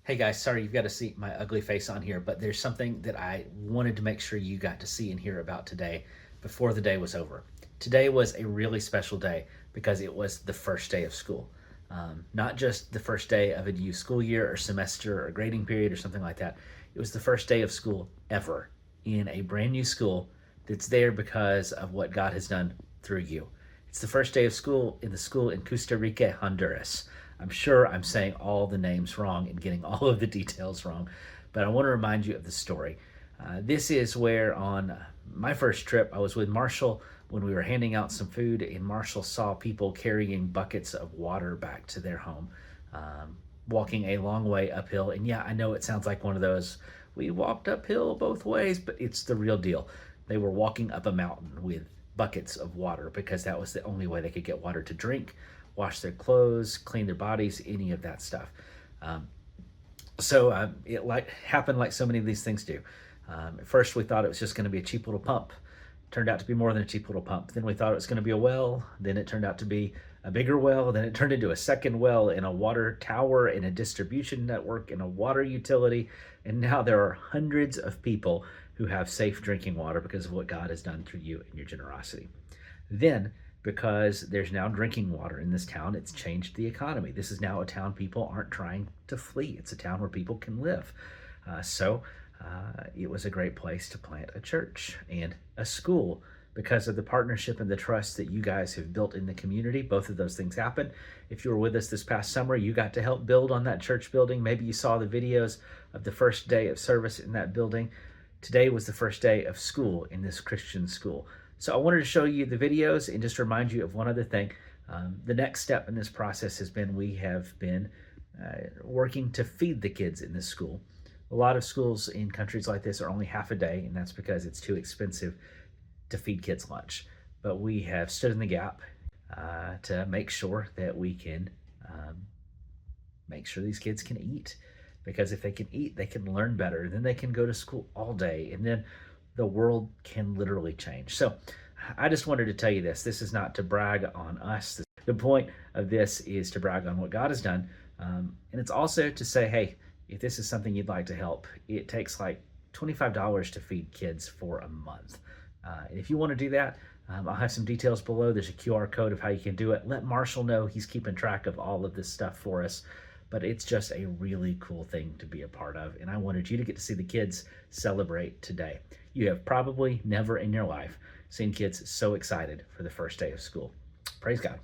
Hey guys, sorry you've got to see my ugly face on here, but there's something that I wanted to make sure you got to see and hear about today before the day was over. Today was a really special day because it was the first day of school. Not just the first day of a new school year or semester or grading period or something like that. It was the first day of school ever in a brand new school that's there because of what God has done through you. It's the first day of school in the school in Costa Rica, Honduras. I'm sure I'm saying all the names wrong and getting all of the details wrong, but I want to remind you of the story. This is where, on my first trip, I was with Marshall when we were handing out some food, and Marshall saw people carrying buckets of water back to their home, walking a long way uphill. And yeah, I know it sounds like one of those, we walked uphill both ways, but it's the real deal. They were walking up a mountain with buckets of water because that was the only way they could get water to drink, wash their clothes, clean their bodies, any of that stuff. Um, so it like happened like so many of these things do. At first, we thought it was just going to be a cheap little pump. Turned out to be more than a cheap little pump. Then we thought it was going to be a well. Then it turned out to be a bigger well. Then it turned into a second well and a water tower and a distribution network and a water utility. And now there are hundreds of people who have safe drinking water because of what God has done through you and your generosity. Then, because there's now drinking water in this town, it's changed the economy. This is now a town people aren't trying to flee. It's a town where people can live. It was a great place to plant a church and a school because of the partnership and the trust that you guys have built in the community. Both of those things happened. If you were with us this past summer, you got to help build on that church building. Maybe you saw the videos of the first day of service in that building. Today was the first day of school in this Christian school. So I wanted to show you the videos and just remind you of one other thing. The next step in this process has been we have been working to feed the kids in this school. A lot of schools in countries like this are only half a day, and that's because it's too expensive to feed kids lunch. But we have stood in the gap to make sure that we can make sure these kids can eat. Because if they can eat, they can learn better. Then they can go to school all day, and then the world can literally change. So I just wanted to tell you this. This is not to brag on us. The point of this is to brag on what God has done. And it's also to say, hey, if this is something you'd like to help, it takes like $25 to feed kids for a month. And if you want to do that, I'll have some details below. There's a QR code of how you can do it. Let Marshall know. He's keeping track of all of this stuff for us. But it's just a really cool thing to be a part of. And I wanted you to get to see the kids celebrate today. You have probably never in your life seen kids so excited for the first day of school. Praise God.